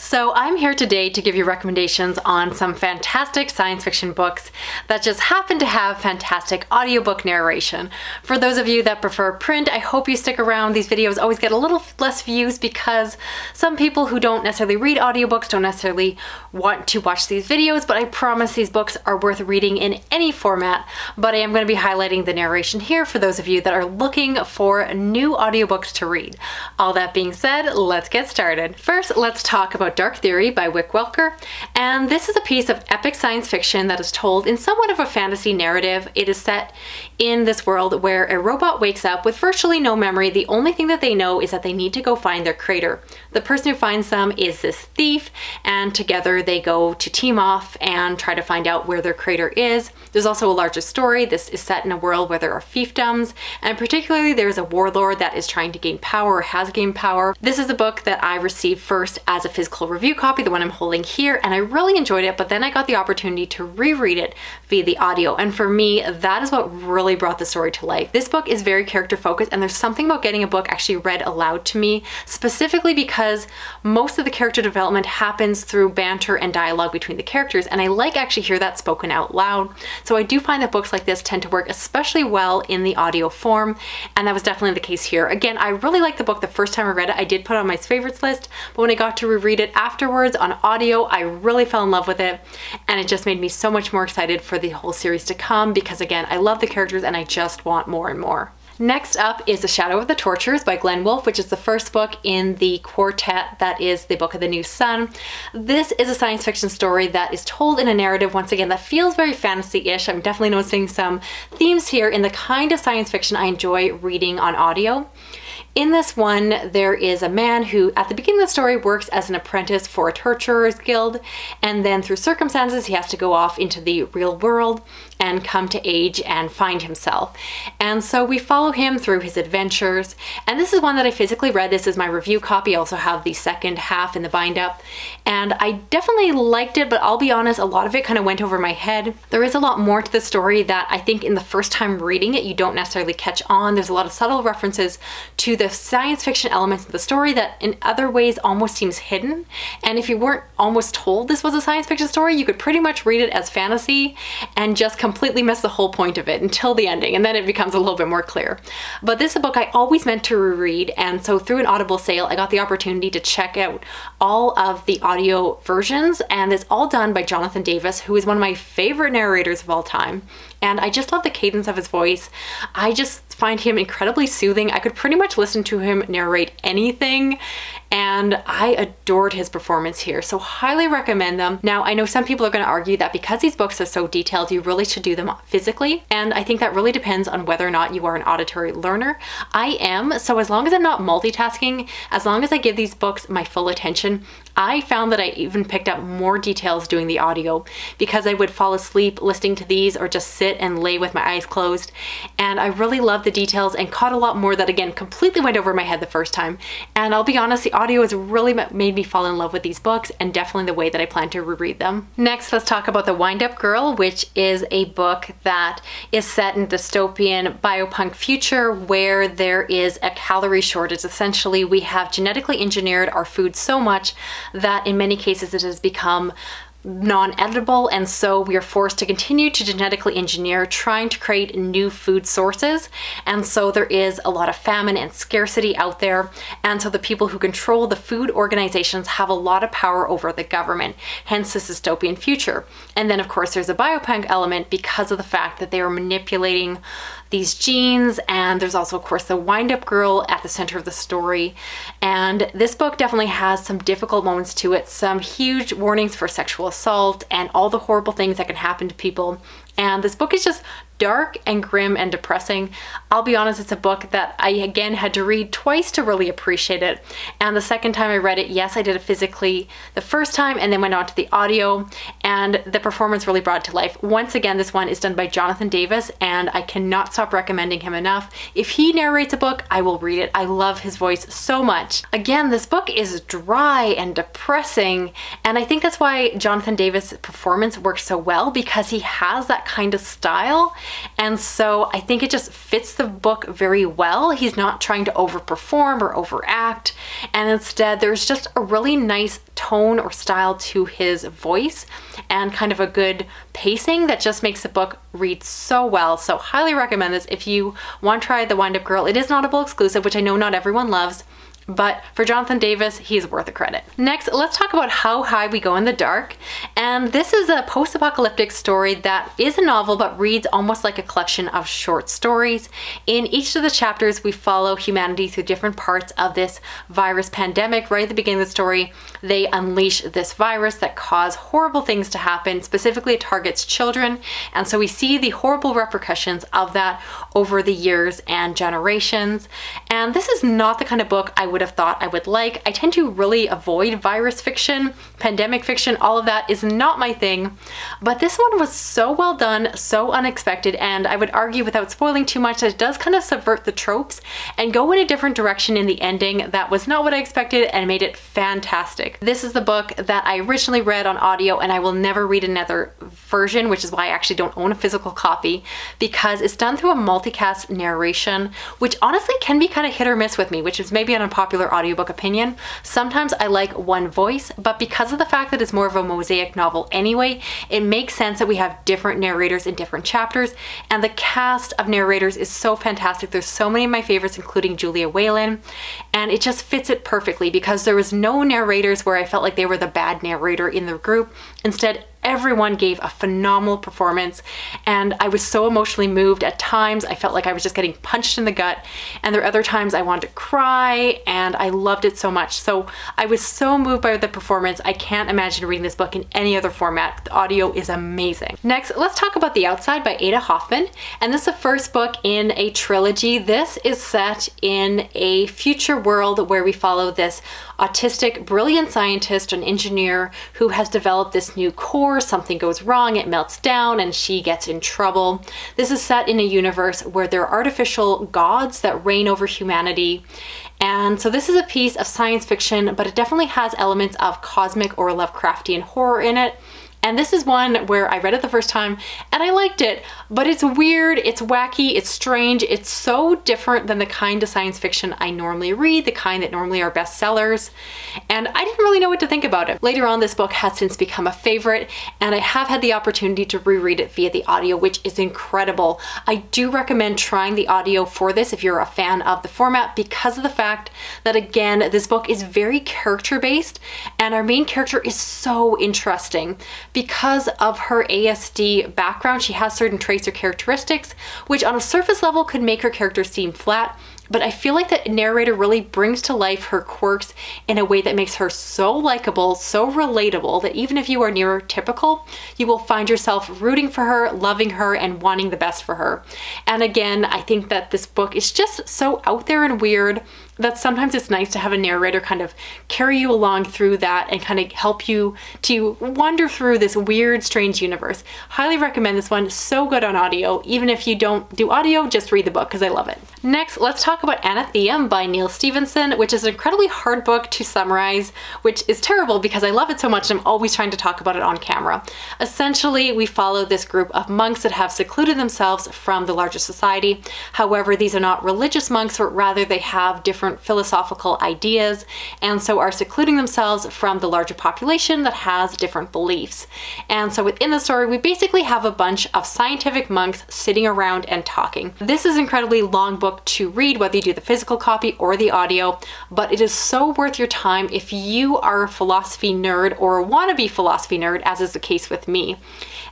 So I'm here today to give you recommendations on some fantastic science fiction books that just happen to have fantastic audiobook narration. For those of you that prefer print, I hope you stick around. These videos always get a little less views because some people who don't necessarily read audiobooks don't necessarily want to watch these videos, but I promise these books are worth reading in any format. But I am going to be highlighting the narration here for those of you that are looking for new audiobooks to read. All that being said, let's get started. First, let's talk about Dark Theory by Wick Welker, and this is a piece of epic science fiction that is told in somewhat of a fantasy narrative. It is set in this world where a robot wakes up with virtually no memory. The only thing that they know is that they need to go find their creator. The person who finds them is this thief, and together they go to team off and try to find out where their creator is. There's also a larger story. This is set in a world where there are fiefdoms, and particularly there's a warlord that is trying to gain power or has gained power. This is a book that I received first as a physical review copy, the one I'm holding here, and I really enjoyed it, but then I got the opportunity to reread it via the audio, and for me, that is what really brought the story to life. This book is very character focused, and there's something about getting a book actually read aloud to me, specifically because most of the character development happens through banter and dialogue between the characters, and I like actually hear that spoken out loud. So I do find that books like this tend to work especially well in the audio form, and that was definitely the case here. Again, I really liked the book the first time I read it. I did put it on my favorites list, but when I got to reread it afterwards on audio, I really fell in love with it, and it just made me so much more excited for the whole series to come because, again, I love the characters and I just want more and more. Next up is The Shadow of the Tortures by Glenn Wolfe, which is the first book in the quartet that is the Book of the New Sun. This is a science fiction story that is told in a narrative, once again, that feels very fantasy-ish. I'm definitely noticing some themes here in the kind of science fiction I enjoy reading on audio. In this one, there is a man who, at the beginning of the story, works as an apprentice for a torturer's guild, and then through circumstances, he has to go off into the real world and come to age and find himself. And so we follow him through his adventures, and this is one that I physically read. This is my review copy. I also have the second half in the bind-up, and I definitely liked it, but I'll be honest, a lot of it kind of went over my head. There is a lot more to the story that I think in the first time reading it, you don't necessarily catch on. There's a lot of subtle references to the science fiction elements of the story that in other ways almost seems hidden. And if you weren't almost told this was a science fiction story, you could pretty much read it as fantasy and just completely miss the whole point of it until the ending, and then it becomes a little bit more clear. But this is a book I always meant to reread, and so through an Audible sale, I got the opportunity to check out all of the audio versions, and it's all done by Jonathan Davis, who is one of my favorite narrators of all time. And I just love the cadence of his voice. I just find him incredibly soothing. I could pretty much listen to him narrate anything, and I adored his performance here, so highly recommend them. Now, I know some people are going to argue that because these books are so detailed, you really should do them physically, and I think that really depends on whether or not you are an auditory learner. I am, so as long as I'm not multitasking, as long as I give these books my full attention, I found that I even picked up more details doing the audio because I would fall asleep listening to these or just sit and lay with my eyes closed, and I really loved the details and caught a lot more that, again, completely went over my head the first time. And I'll be honest, the audio has really made me fall in love with these books, and definitely the way that I plan to reread them. Next, let's talk about The Wind-Up Girl, which is a book that is set in a dystopian biopunk future where there is a calorie shortage. Essentially, we have genetically engineered our food so much that in many cases it has become non-editable, and so we are forced to continue to genetically engineer, trying to create new food sources. And so there is a lot of famine and scarcity out there, and so the people who control the food organizations have a lot of power over the government, hence this dystopian future. And then of course there's a biopunk element because of the fact that they are manipulating these genes, and there's also of course the wind-up girl at the center of the story. And this book definitely has some difficult moments to it, some huge warnings for sexual assault and all the horrible things that can happen to people. And this book is just dark and grim and depressing. I'll be honest, it's a book that I again had to read twice to really appreciate it. And the second time I read it, yes, I did it physically the first time and then went on to the audio, and the performance really brought it to life. Once again, this one is done by Jonathan Davis, and I cannot stop recommending him enough. If he narrates a book, I will read it. I love his voice so much. Again, this book is dry and depressing, and I think that's why Jonathan Davis' performance works so well, because he has that that kind of style. And so I think it just fits the book very well. He's not trying to overperform or overact. And instead, there's just a really nice tone or style to his voice and kind of a good pacing that just makes the book read so well. So highly recommend this if you want to try The Wind-Up Girl. It is an Audible exclusive, which I know not everyone loves, but for Jonathan Davis, he's worth the credit. Next, let's talk about How High We Go in the Dark. And this is a post-apocalyptic story that is a novel, but reads almost like a collection of short stories. In each of the chapters, we follow humanity through different parts of this virus pandemic. Right at the beginning of the story, they unleash this virus that causes horrible things to happen. Specifically, it targets children. And so we see the horrible repercussions of that over the years and generations. And this is not the kind of book I would have thought I would like. I tend to really avoid virus fiction, pandemic fiction, all of that is not my thing. But this one was so well done, so unexpected, and I would argue without spoiling too much that it does kind of subvert the tropes and go in a different direction in the ending that was not what I expected and made it fantastic. This is the book that I originally read on audio, and I will never read another version, which is why I actually don't own a physical copy, because it's done through a multicast narration, which honestly can be kind of hit or miss with me, which is maybe an unpopular audiobook opinion. Sometimes I like one voice, but because of the fact that it's more of a mosaic novel anyway, it makes sense that we have different narrators in different chapters, and the cast of narrators is so fantastic. There's so many of my favorites, including Julia Whalen, and it just fits it perfectly because there was no narrators where I felt like they were the bad narrator in the group. Instead, everyone gave a phenomenal performance, and I was so emotionally moved. At times I felt like I was just getting punched in the gut, and there are other times I wanted to cry, and I loved it so much. So I was so moved by the performance. I can't imagine reading this book in any other format. The audio is amazing. Next, let's talk about The Outside by Ada Hoffman, and this is the first book in a trilogy. This is set in a future world where we follow this autistic, brilliant scientist, an engineer who has developed this new core. Something goes wrong, it melts down, and she gets in trouble. This is set in a universe where there are artificial gods that reign over humanity. And so this is a piece of science fiction, but it definitely has elements of cosmic or Lovecraftian horror in it. And this is one where I read it the first time and I liked it, but it's weird, it's wacky, it's strange, it's so different than the kind of science fiction I normally read, the kind that normally are bestsellers, and I didn't really know what to think about it. Later on, this book has since become a favorite, and I have had the opportunity to reread it via the audio, which is incredible. I do recommend trying the audio for this if you're a fan of the format, because of the fact that, again, this book is very character-based, and our main character is so interesting. Because of her ASD background, she has certain traits or characteristics, which on a surface level could make her character seem flat, but I feel like the narrator really brings to life her quirks in a way that makes her so likable, so relatable, that even if you are neurotypical, you will find yourself rooting for her, loving her, and wanting the best for her. And again, I think that this book is just so out there and weird that sometimes it's nice to have a narrator kind of carry you along through that and kind of help you to wander through this weird, strange universe. Highly recommend this one. So good on audio. Even if you don't do audio, just read the book because I love it. Next, let's talk about Anatheon by Neil Stephenson, which is an incredibly hard book to summarize, which is terrible because I love it so much and I'm always trying to talk about it on camera. Essentially, we follow this group of monks that have secluded themselves from the larger society. However, these are not religious monks, but rather they have different philosophical ideas, and so are secluding themselves from the larger population that has different beliefs. And so within the story, we basically have a bunch of scientific monks sitting around and talking. This is an incredibly long book to read, whether you do the physical copy or the audio, but it is so worth your time if you are a philosophy nerd or a wannabe philosophy nerd, as is the case with me.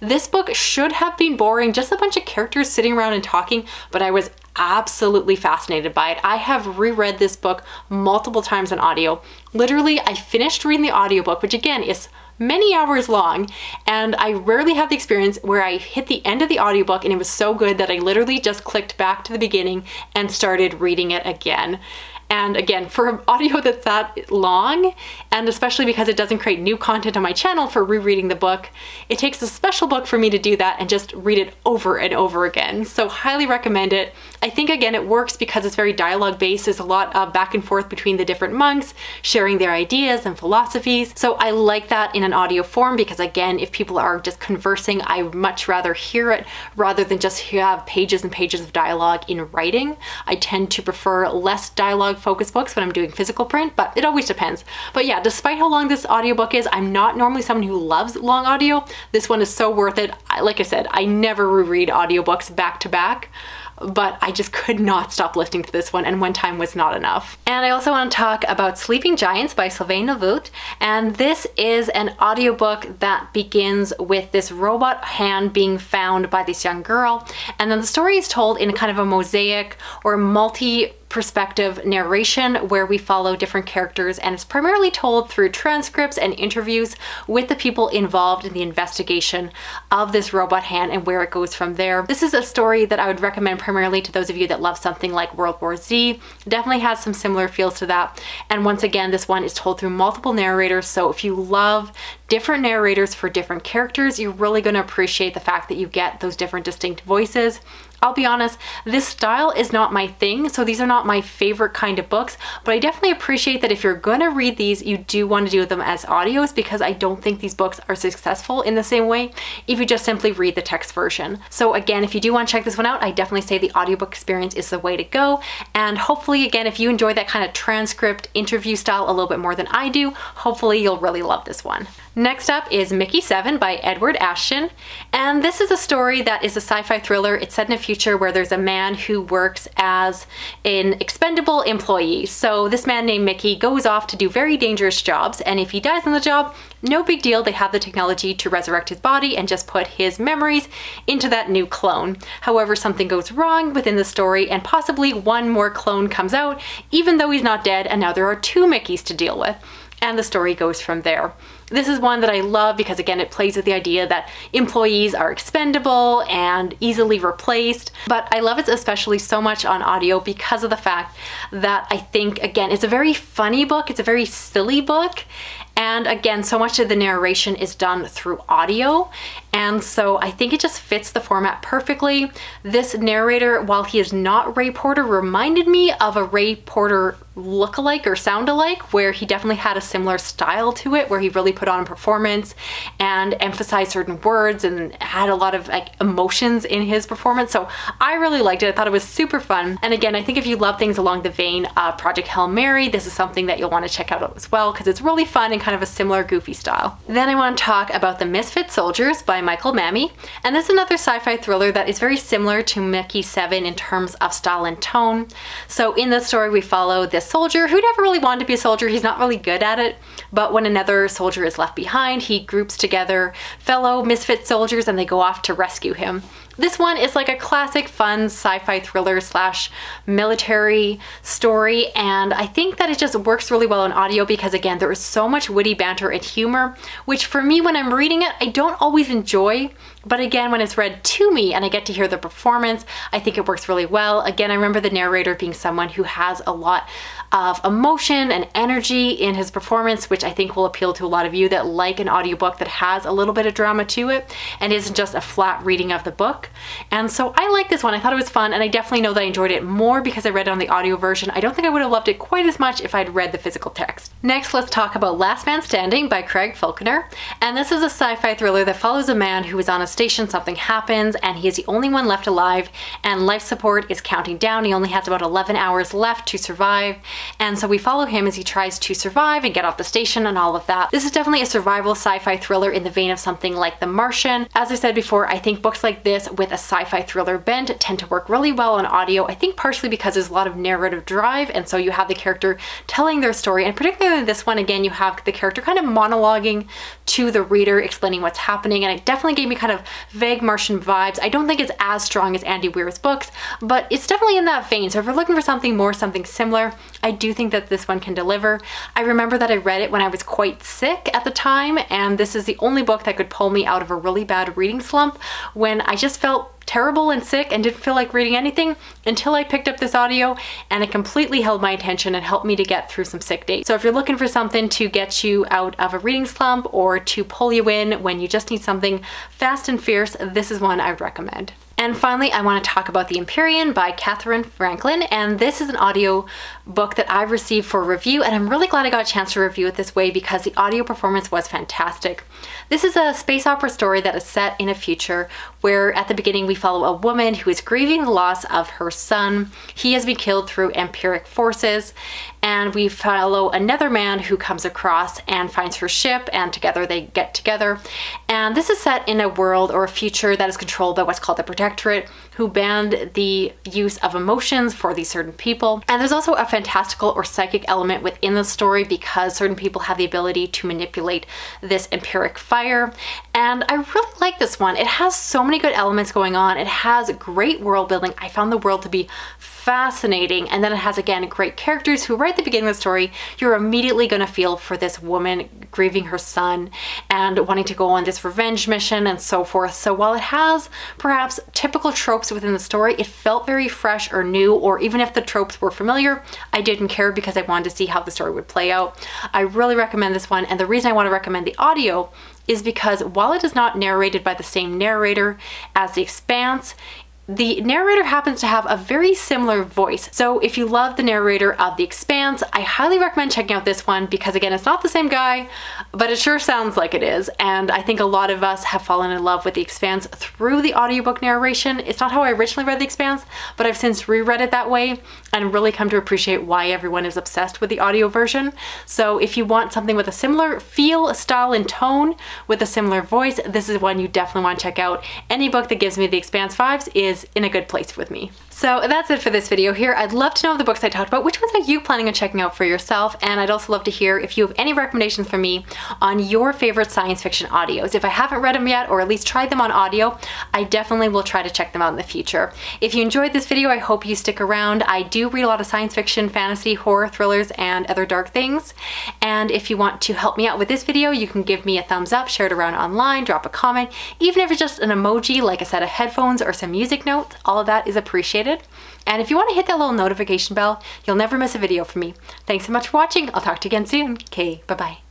This book should have been boring, just a bunch of characters sitting around and talking, but I was absolutely fascinated by it. I have reread this book multiple times on audio. Literally, I finished reading the audiobook, which again is many hours long, and I rarely have the experience where I hit the end of the audiobook and it was so good that I literally just clicked back to the beginning and started reading it again. And again, for an audio that's that long, and especially because it doesn't create new content on my channel for rereading the book, it takes a special book for me to do that and just read it over and over again. So highly recommend it. I think again, it works because it's very dialogue based. There's a lot of back and forth between the different monks sharing their ideas and philosophies. So I like that in an audio form because again, if people are just conversing, I would much rather hear it rather than just have pages and pages of dialogue in writing. I tend to prefer less dialogue focused books when I'm doing physical print, but it always depends. But yeah, despite how long this audiobook is, I'm not normally someone who loves long audio. This one is so worth it. Like I said, I never reread audiobooks back to back, but I just could not stop listening to this one, and one time was not enough. And I also want to talk about Sleeping Giants by Sylvain Neuvoot, and this is an audiobook that begins with this robot hand being found by this young girl, and then the story is told in kind of a mosaic or multi-perspective narration where we follow different characters, and it's primarily told through transcripts and interviews with the people involved in the investigation of this robot hand and where it goes from there. This is a story that I would recommend primarily to those of you that love something like World War Z. It definitely has some similar feels to that. And once again, this one is told through multiple narrators. So if you love different narrators for different characters, you're really going to appreciate the fact that you get those different distinct voices. I'll be honest, this style is not my thing, so these are not my favorite kind of books, but I definitely appreciate that if you're going to read these, you do want to do them as audios, because I don't think these books are successful in the same way if you just simply read the text version. So again, if you do want to check this one out, I definitely say the audiobook experience is the way to go, and hopefully again, if you enjoy that kind of transcript interview style a little bit more than I do, hopefully you'll really love this one. Next up is Mickey 7 by Edward Ashton, and this is a story that is a sci-fi thriller. It's set in a future where there's a man who works as an expendable employee. So this man named Mickey goes off to do very dangerous jobs, and if he dies on the job, no big deal. They have the technology to resurrect his body and just put his memories into that new clone. However, something goes wrong within the story and possibly one more clone comes out even though he's not dead, and now there are two Mickeys to deal with. And the story goes from there. This is one that I love because again, it plays with the idea that employees are expendable and easily replaced. But I love it especially so much on audio because of the fact that I think, again, it's a very funny book. It's a very silly book. And again, so much of the narration is done through audio. And so I think it just fits the format perfectly. This narrator, while he is not Ray Porter, reminded me of a Ray Porter look-alike or sound-alike, where he definitely had a similar style to it, where he really put on a performance and emphasized certain words and had a lot of like emotions in his performance. So I really liked it. I thought it was super fun. And again, I think if you love things along the vein of Project Hail Mary, this is something that you'll want to check out as well, because it's really fun and kind of a similar goofy style. Then I want to talk about The Misfit Soldiers by Michael Mamie, and this is another sci-fi thriller that is very similar to Mickey 7 in terms of style and tone. So in this story, we follow this soldier who never really wanted to be a soldier. He's not really good at it, but when another soldier is left behind, he groups together fellow misfit soldiers and they go off to rescue him. This one is like a classic fun sci-fi thriller slash military story, and I think that it just works really well in audio because again, there is so much witty banter and humor, which for me when I'm reading it, I don't always enjoy. But again, when it's read to me and I get to hear the performance, I think it works really well. Again, I remember the narrator being someone who has a lot of emotion and energy in his performance, which I think will appeal to a lot of you that like an audiobook that has a little bit of drama to it and isn't just a flat reading of the book. And so I like this one. I thought it was fun, and I definitely know that I enjoyed it more because I read it on the audio version. I don't think I would have loved it quite as much if I'd read the physical text. Next, let's talk about Last Man Standing by Craig Falconer. And this is a sci-fi thriller that follows a man who is on a station, something happens, and he is the only one left alive, and life support is counting down. He only has about 11 hours left to survive. And so we follow him as he tries to survive and get off the station and all of that. This is definitely a survival sci-fi thriller in the vein of something like The Martian. As I said before, I think books like this with a sci-fi thriller bent tend to work really well on audio. I think partially because there's a lot of narrative drive, and so you have the character telling their story, and particularly in this one, again, you have the character kind of monologuing to the reader, explaining what's happening, and it definitely gave me kind of vague Martian vibes. I don't think it's as strong as Andy Weir's books, but it's definitely in that vein. So if you're looking for something more, something similar, I I do think that this one can deliver. I remember that I read it when I was quite sick at the time, and this is the only book that could pull me out of a really bad reading slump when I just felt terrible and sick and didn't feel like reading anything until I picked up this audio, and it completely held my attention and helped me to get through some sick days. So if you're looking for something to get you out of a reading slump or to pull you in when you just need something fast and fierce, this is one I would recommend. And finally, I want to talk about The Imperium by Katherine Franklin, and this is an audio book that I received for review, and I'm really glad I got a chance to review it this way because the audio performance was fantastic. This is a space opera story that is set in a future where at the beginning we follow a woman who is grieving the loss of her son. He has been killed through Empiric forces, and we follow another man who comes across and finds her ship, and together they get together. And this is set in a world or a future that is controlled by what's called the Protectorate, who banned the use of emotions for these certain people. And there's also a fantastical or psychic element within the story because certain people have the ability to manipulate this empiric fire. And I really like this one. It has so many good elements going on. It has great world building. I found the world to be fascinating, and then it has, again, great characters who right at the beginning of the story you're immediately going to feel for this woman grieving her son and wanting to go on this revenge mission and so forth. So while it has perhaps typical tropes within the story, it felt very fresh or new, or even if the tropes were familiar, I didn't care because I wanted to see how the story would play out. I really recommend this one, and the reason I want to recommend the audio is because while it is not narrated by the same narrator as The Expanse, the narrator happens to have a very similar voice. So if you love the narrator of The Expanse, I highly recommend checking out this one because, again, it's not the same guy, but it sure sounds like it is. And I think a lot of us have fallen in love with The Expanse through the audiobook narration. It's not how I originally read The Expanse, but I've since reread it that way and really come to appreciate why everyone is obsessed with the audio version. So if you want something with a similar feel, style, and tone with a similar voice, this is one you definitely want to check out. Any book that gives me The Expanse vibes is in a good place with me. So that's it for this video here. I'd love to know the books I talked about. Which ones are you planning on checking out for yourself? And I'd also love to hear if you have any recommendations for me on your favorite science fiction audios. If I haven't read them yet, or at least tried them on audio, I definitely will try to check them out in the future. If you enjoyed this video, I hope you stick around. I do read a lot of science fiction, fantasy, horror, thrillers, and other dark things. And if you want to help me out with this video, you can give me a thumbs up, share it around online, drop a comment, even if it's just an emoji like a set of headphones or some music notes. All of that is appreciated. And if you want to hit that little notification bell, you'll never miss a video from me. Thanks so much for watching. I'll talk to you again soon. Okay, bye-bye.